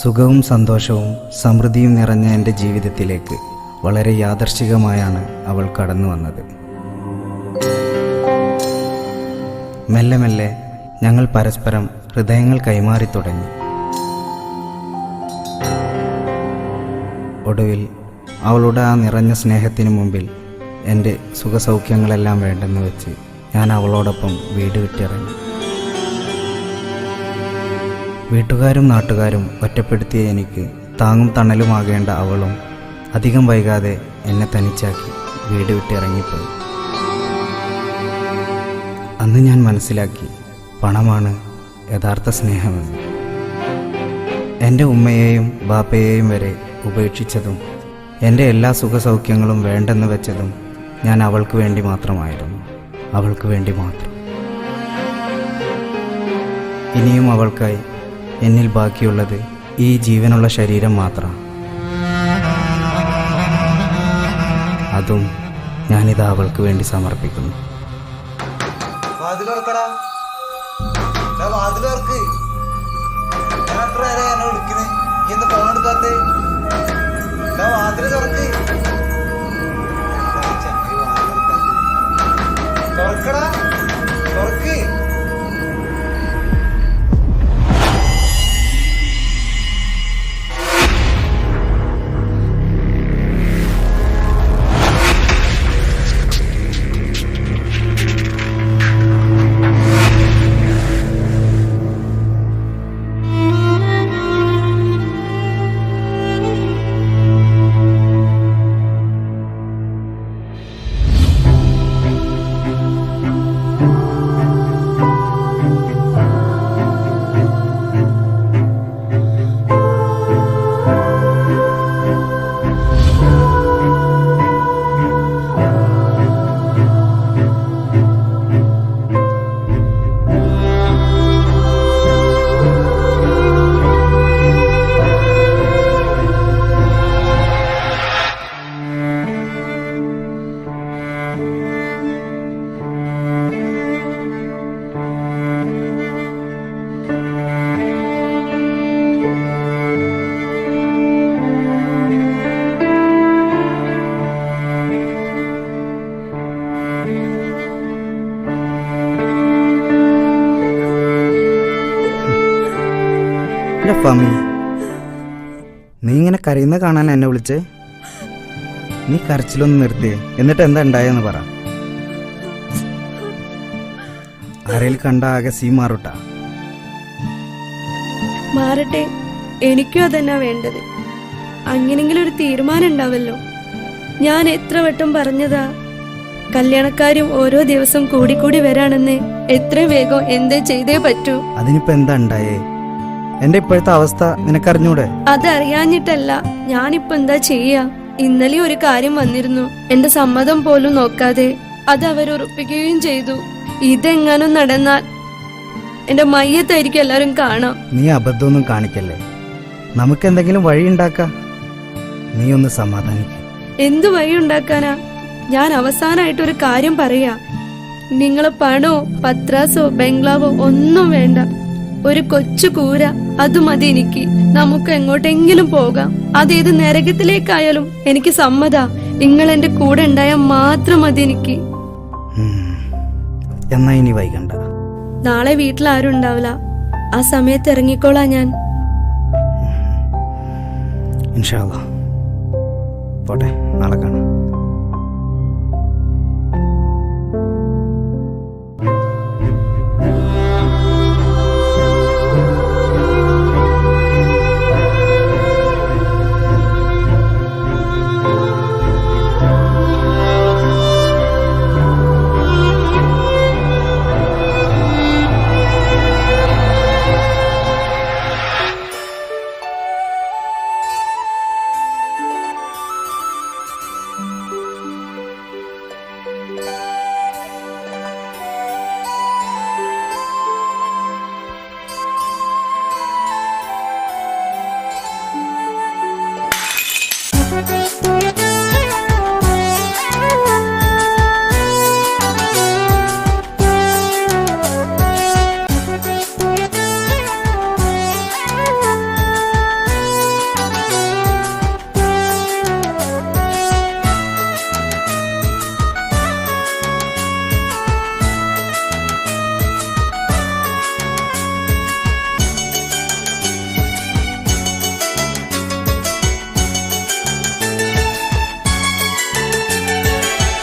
സുഖവും സന്തോഷവും സമൃദ്ധിയും നിറഞ്ഞ എൻ്റെ ജീവിതത്തിലേക്ക് വളരെ യാദർച്ഛികമായാണ് അവൾ കടന്നു വന്നത്. മെല്ലെ മെല്ലെ ഞങ്ങൾ പരസ്പരം ഹൃദയങ്ങൾ കൈമാറി തുടങ്ങി. ഒടുവിൽ അവളുടെ ആ നിറഞ്ഞ സ്നേഹത്തിന് മുമ്പിൽ എൻ്റെ സുഖസൗഖ്യങ്ങളെല്ലാം വേണ്ടെന്ന് വെച്ച് ഞാൻ അവളോടൊപ്പം വീട് വിട്ടിറങ്ങി. വീട്ടുകാരും നാട്ടുകാരും ഒറ്റപ്പെടുത്തിയ എനിക്ക് താങ്ങും തണലുമാകേണ്ട അവളും അധികം വൈകാതെ എന്നെ തനിച്ചാക്കി വീട് വിട്ടിറങ്ങിപ്പോയി. അന്ന് ഞാൻ മനസ്സിലാക്കി, പണമാണ് യഥാർത്ഥ സ്നേഹമെന്ന്. എൻ്റെ ഉമ്മയെയും ബാപ്പയെയും വരെ ഉപേക്ഷിച്ചതും എൻ്റെ എല്ലാ സുഖസൗഖ്യങ്ങളും വേണ്ടെന്ന് വെച്ചതും ഞാൻ അവൾക്ക് വേണ്ടി മാത്രമായിരുന്നു. അവൾക്ക് വേണ്ടി മാത്രം. ഇനിയും അവൾക്കായി എന്നിൽ ബാക്കിയുള്ളത് ഈ ജീവനുള്ള ശരീരം മാത്രം. അതും ഞാനിത് അവൾക്ക് വേണ്ടി സമർപ്പിക്കുന്നു. ഫമി, നീ ഇങ്ങനെ കരയുന്ന കാണാൻ എന്നെ വിളിച്ചേ? നീ കരച്ചിലൊന്ന് നിർത്തിയേ. എന്നിട്ട് എന്താ ഉണ്ടായെന്ന് പറ. ആരേൽ കണ്ട ആകെ സീ മാറൂട്ടാ. മാറട്ടെ, എനിക്കും അതന്നെ വേണ്ടത്. അങ്ങനെങ്കിലും ഒരു തീരുമാനം ഉണ്ടാവല്ലോ. ഞാൻ എത്ര വട്ടം പറഞ്ഞതാ, കല്യാണക്കാരും ഓരോ ദിവസം കൂടിക്കൂടി വരാണെന്ന്. എത്ര വേഗം എന്തേ ചെയ്തേ പറ്റൂ. അതിനിപ്പോ എന്താ ഉണ്ടായേ? എന്റെ ഇപ്പോഴത്തെ അവസ്ഥ നിനക്കറിഞ്ഞൂടെ? അതറിയാഞ്ഞിട്ടല്ല, ഞാനിപ്പോ എന്താ ചെയ്യാ? ഇന്നലെ ഒരു കാര്യം വന്നിരുന്നു. എന്റെ സമ്മതം പോലും നോക്കാതെ അത് അവരുറപ്പിക്കുകയും ചെയ്തു. ഇതെങ്ങാനും നടന്നാൽ എന്റെ മയ്യത്തായിരിക്കും എല്ലാരും കാണാം. നീ അബദ്ധമൊന്നും കാണിക്കല്ലേ. നമുക്ക് എന്തെങ്കിലും വഴി ഉണ്ടാക്കാം. നീ ഒന്ന് സമാധാനിക്ക. എന്തു വഴി ഉണ്ടാക്കാനാ? ഞാൻ അവസാനായിട്ടൊരു കാര്യം പറയാ. നിങ്ങളെ പണോ പത്രാസോ ബംഗ്ലാവോ ഒന്നും വേണ്ട. ഒരു കൊച്ചു കൂര, അത് മതി എനിക്ക്. നമുക്ക് എങ്ങോട്ടെങ്കിലും പോകാം. അതേത് നരകത്തിലേക്കായാലും എനിക്ക് സമ്മതാ. നിങ്ങൾ എന്റെ കൂടെ ഉണ്ടായാൽ മാത്രം മതി എനിക്ക്. എന്നാ ഇനി വൈകണ്ട. നാളെ വീട്ടിൽ ആരും ഉണ്ടാവില്ല. ആ സമയത്ത് ഇറങ്ങിക്കോളാ ഞാൻ. ഇൻഷാ അല്ലാഹ്. പോട്ടെ, നാളെ കാണാം.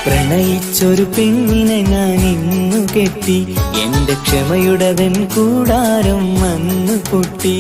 പ്രണയിച്ചൊരു പെണ്ണിനെ ഞാൻ ഇന്നു കെട്ടി, എന്റെ ക്ഷമയുടെ കൂടാരം വന്നു പൊട്ടി.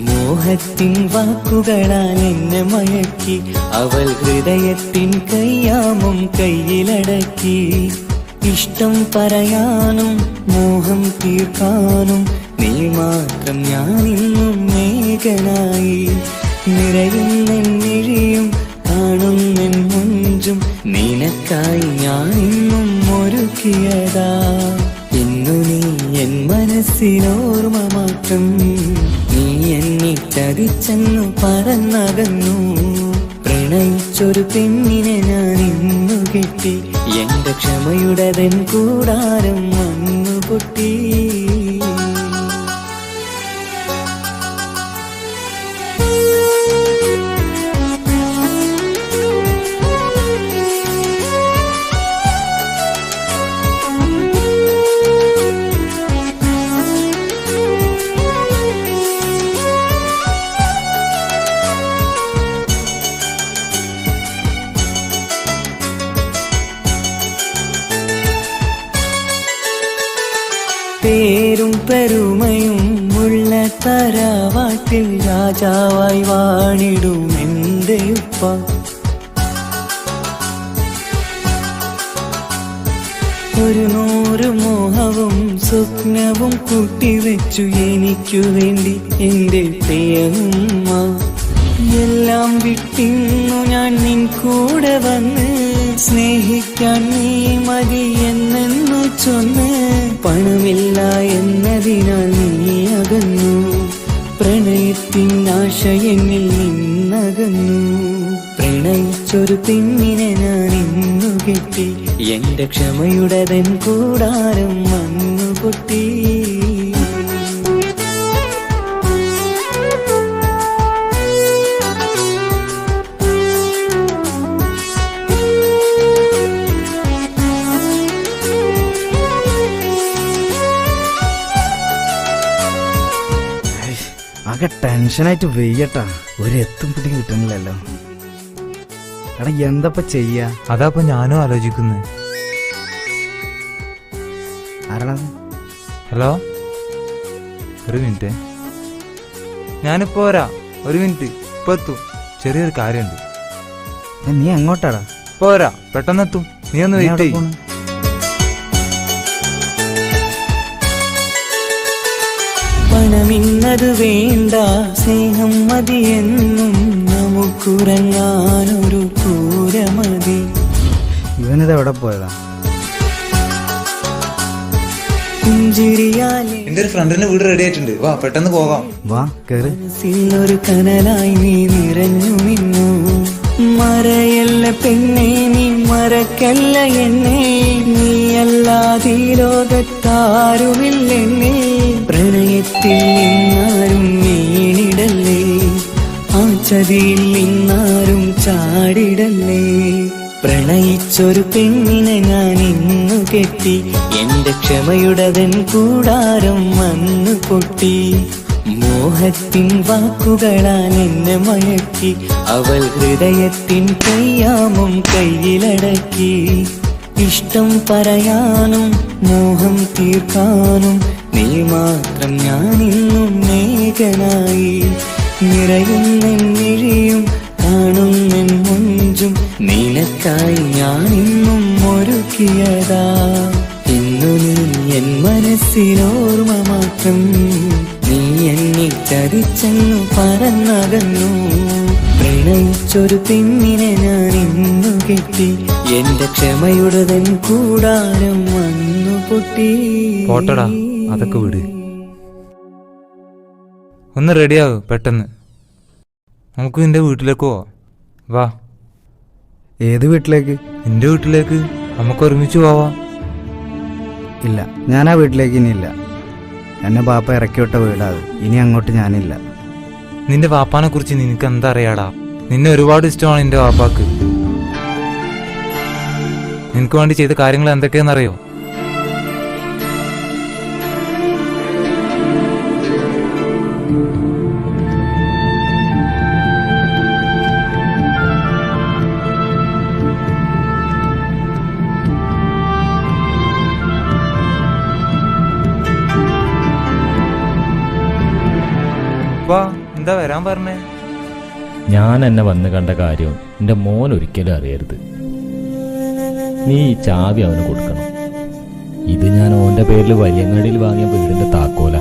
മോഹത്തിൻ വാക്കുകളാൽ എന്നെ മയക്കി, അവൾ ഹൃദയത്തിൻ കയ്യാമം കയ്യിലടക്കി. ഇഷ്ടം പറയാനും മോഹം തീർക്കാനും നീ മാത്രം ഞാനിന്നും മേഘനായി. നിറയുന്നെന്നിഴിയും കാണുന്നെൻ മുഞ്ചും നിനക്കായി ഞാനിന്നും ഒരുക്കിയതാ. ഇന്നു നീ എൻ മനസ്സിനോർമ്മ മാത്രം, നീ എന്നെ ചതിച്ചെന്നു പറന്നകന്നു. പ്രണയിച്ചൊരു പെണ്ണിനെ ഞാൻ ഇന്നു കെട്ടി, എന്റെ ക്ഷമയുടെ കൂടാരം വന്നു പൊട്ടി. പേരും പെരുമയും ഉള്ള തറവാട്ടിൽ രാജാവായി വാണിടും എന്റെ ഉപ്പ. ഒരു 100 മോഹവും സ്വപ്നവും കൂട്ടിവെച്ചു എനിക്കു വേണ്ടി എന്റെ പ്രിയമ്മ. എല്ലാം വിട്ടിന്നു ഞാൻ നിൻ കൂടെ വന്ന്, സ്നേഹിക്കാൻ നീ മതി എന്നു ചൊന്ന്. പണമില്ല എന്നതിനാൽ നീ അകന്നു, പ്രണയത്തിൻ ആശ എന്നിൽ നിന്നകന്നു. പ്രണയിച്ചൊരു പെണ്ണിനെ ഞാൻ ഇന്നു കെട്ടി, എന്റെ ക്ഷമയുടെ കൂടാരം വന്നു പൊട്ടി. ആകെ ടെൻഷനായിട്ട് വെയ്യട്ടാ, ഒരു എത്തും പിടി കിട്ടുന്നില്ലല്ലോ. എടാ എന്തപ്പ ചെയ്യാ? അതാപ്പൊ ഞാനും ആലോചിക്കുന്നത്. ആരാണത്? ഹലോ, ഒരു മിനിറ്റ്, ഞാനിപ്പോ വരാം. ഒരു മിനിറ്റ്, ഇപ്പൊ എത്തും. ചെറിയൊരു കാര്യമുണ്ട്. നീ എങ്ങോട്ടാടാ? പോരാ, പെട്ടെന്നെത്തും. നീ ഒന്ന് വെയിറ്റ് ചെയ്യും. പണമിന്നത് വേണ്ട, സ്നേഹം മതിയെന്നും നമുക്കുറങ്ങാനൊരു കൂര മതി. ഇവനിത് എവിടെ പോയതാ? പുഞ്ചിരിയാലെ എന്റെ ഒരു ഫ്രണ്ടിന്റെ വീട് റെഡി ആയിട്ടുണ്ട്, വാ പെട്ടെന്ന് പോകാം. വാ കേറ്. മനസ്സിലൊരു കനലായി നീ നിറഞ്ഞു നിന്നു. മറയല്ല പെണ്ണെ നീ മറക്കല്ല എന്നെ, നീയല്ലാതെ ലോകത്താരുമില്ലെന്നെ. പ്രണയത്തിൽ നിന്നാരും വീണിടല്ലേ, ആ ചതിയിൽ നിന്നാരും ചാടിടല്ലേ. പ്രണയിച്ചൊരു പെണ്ണിനെ ഞാൻ ഇന്നു കെട്ടി, എന്റെ ക്ഷമയുടെ കൂടാരം വന്നു പൊട്ടി. മോഹത്തിൻ വാക്കുകളാൽ എന്നെ മയക്കി, അവൾ ഹൃദയത്തിൻ കയ്യാമം കയ്യിലടക്കി. ഇഷ്ടം പറയാനും മോഹം തീർക്കാനും നീ മാത്രം ഞാനിന്നും മേഘനായി. നിറയുന്നെന്നിഴിയും കാണുന്നെൻ മുഞ്ചും നിനക്കായി ഞാനിന്നും ഒരുക്കിയതാ. ഇന്നു നീ എൻ മനസ്സിനോർമ്മ മാത്രം, നീ എന്നെ ചതിച്ചെന്നു പറന്നകന്നു. പ്രണയിച്ചൊരു പെണ്ണിനെ ഞാൻ ഇന്നു കെട്ടി, എന്റെ ക്ഷമയുടെ കൂടാരം വന്നു പൊട്ടി. പോട്ടടാ, അതൊക്കെ വിട്. ഒന്ന് റെഡിയാകും പെട്ടെന്ന്. നമുക്ക് നിന്റെ വീട്ടിലേക്ക് പോവാം. വാ. ഏത് വീട്ടിലേക്ക്? നിന്റെ വീട്ടിലേക്ക്. നമുക്ക് ഒരുമിച്ച് പോവാം. ഇല്ല, ഞാൻ ആ വീട്ടിലേക്ക് ഇനിയില്ല. എന്നെ ബാപ്പ ഇറക്കി വിട്ട വീടാത്. ഇനി അങ്ങോട്ട് ഞാനില്ല. നിന്റെ വാപ്പാനെ കുറിച്ച് നിനക്ക് എന്താ അറിയാടാ? നിന്നെ ഒരുപാട് ഇഷ്ടമാണ് നിന്റെ വാപ്പാക്ക്. നിനക്ക് വേണ്ടി ചെയ്ത കാര്യങ്ങൾ എന്തൊക്കെയാണെന്നറിയോ? എന്താ വരാൻ പറഞ്ഞേ? ഞാൻ എന്നെ വന്ന് കണ്ട കാര്യം എൻ്റെ മോൻ ഒരിക്കലും അറിയരുത്. നീ ഈ ചാവി അവന് കൊടുക്കണം. ഇത് ഞാൻ ഓൻ്റെ പേരിൽ വലിയങ്ങാടിയിൽ വാങ്ങിയ വീടിൻ്റെ താക്കോല.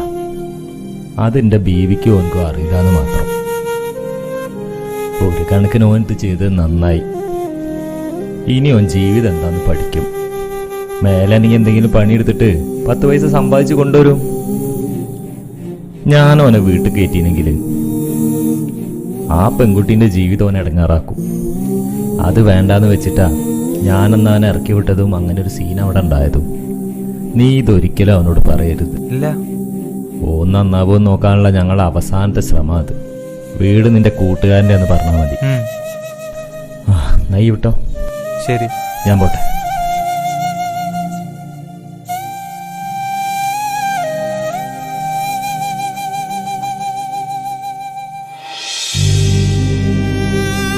അതെൻ്റെ ബീവിക്ക് ഓനക്കോ അറിയില്ലാന്ന് മാത്രം. ഒരു കണക്കിന് ഓൻ ഇത് ചെയ്തത് നന്നായി. ഇനി ഓൻ ജീവിതം എന്താന്ന് പഠിക്കും. മേലെ നീ എന്തെങ്കിലും പണിയെടുത്തിട്ട് 10 പൈസ സമ്പാദിച്ചു കൊണ്ടുവരും. ഞാൻ ഓനെ വീട്ടിൽ കയറ്റിനെങ്കിൽ ആ പെൺകുട്ടീൻ്റെ ജീവിതം ഓനെ ഇടങ്ങാറാക്കും. അത് വേണ്ടാന്ന് വെച്ചിട്ടാ ഞാനെന്നാ അവനെ ഇറക്കി വിട്ടതും അങ്ങനെ ഒരു സീൻ അവിടെ ഉണ്ടായതും. നീ ഇതൊരിക്കലും അവനോട് പറയരുത്. ഇല്ല. ഓ നന്നാവോ നോക്കാനുള്ള ഞങ്ങളുടെ അവസാനത്തെ ശ്രമം അത്. വീട് നിന്റെ കൂട്ടുകാരൻ്റെ എന്ന് പറഞ്ഞാൽ മതി. നെയ്യ് വിട്ടോ. ശരി, ഞാൻ പോട്ടെ.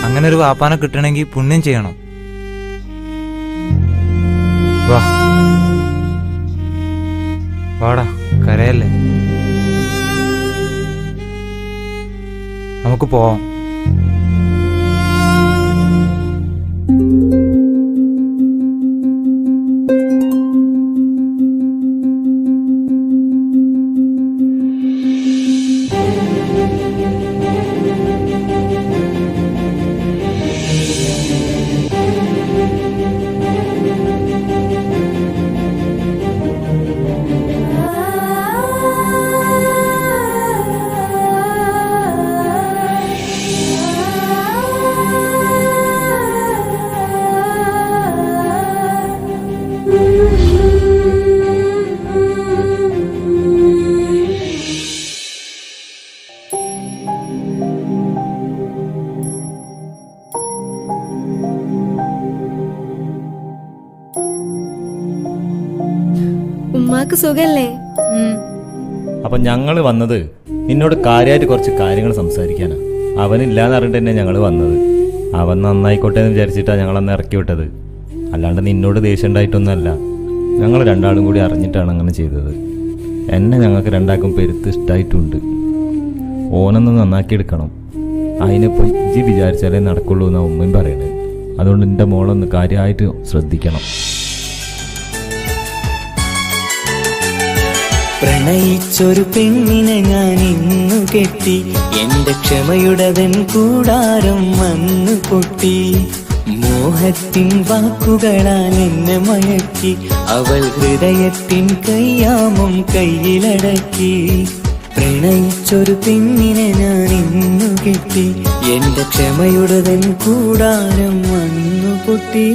അങ്ങനെ ഒരു വാപ്പാനെ കിട്ടണമെങ്കിൽ പുണ്യം ചെയ്യണം. വാ വാടാ, കരയല്ലേ, നമുക്ക് പോവാം. ഉമ്മാക്ക് സുഖല്ലേ? അപ്പൊ ഞങ്ങള് വന്നത് നിന്നോട് കാര്യമായിട്ട് കുറച്ച് കാര്യങ്ങൾ സംസാരിക്കാനാ. അവനില്ലാന്ന് അറിഞ്ഞിട്ട് തന്നെ ഞങ്ങള് വന്നത്. അവൻ നന്നായിക്കോട്ടെ എന്ന് വിചാരിച്ചിട്ടാ ഞങ്ങളന്ന് ഇറക്കി വിട്ടത്. അല്ലാണ്ട് നിന്നോട് ദേഷ്യം ഉണ്ടായിട്ടൊന്നുമല്ല. ഞങ്ങൾ രണ്ടാളും കൂടി അറിഞ്ഞിട്ടാണ് അങ്ങനെ ചെയ്തത്. എന്നെ ഞങ്ങൾക്ക് രണ്ടാൾക്കും പെരുത്ത് ഇഷ്ടമായിട്ടുണ്ട്. ഓനൊന്ന് നന്നാക്കിയെടുക്കണം. അതിനിപ്പോൾ ഇജ്ജി വിചാരിച്ചാലേ നടക്കുള്ളൂ എന്നാണ് ഉമ്മയും പറയണത്. അതുകൊണ്ട് എൻ്റെ മോളൊന്ന് കാര്യമായിട്ട് ശ്രദ്ധിക്കണം. പ്രണയിച്ചൊരു പെണ്ണിനെ ഞാൻ ഇന്നു കെട്ടി, എന്റെ ക്ഷമയുടവൻ കൂടാരം വന്നു പൊട്ടി. മോഹത്തിൻ വാക്കുകളാൽ എന്നെ മയക്കി, അവൾ ഹൃദയത്തിൻ കയ്യാമം കയ്യിലടക്കി. പ്രണയിച്ചൊരു പെണ്ണിനെ ഞാൻ ഇന്നു കെട്ടി, എന്റെ ക്ഷമയുടവൻ കൂടാരം വന്നു പൊട്ടി.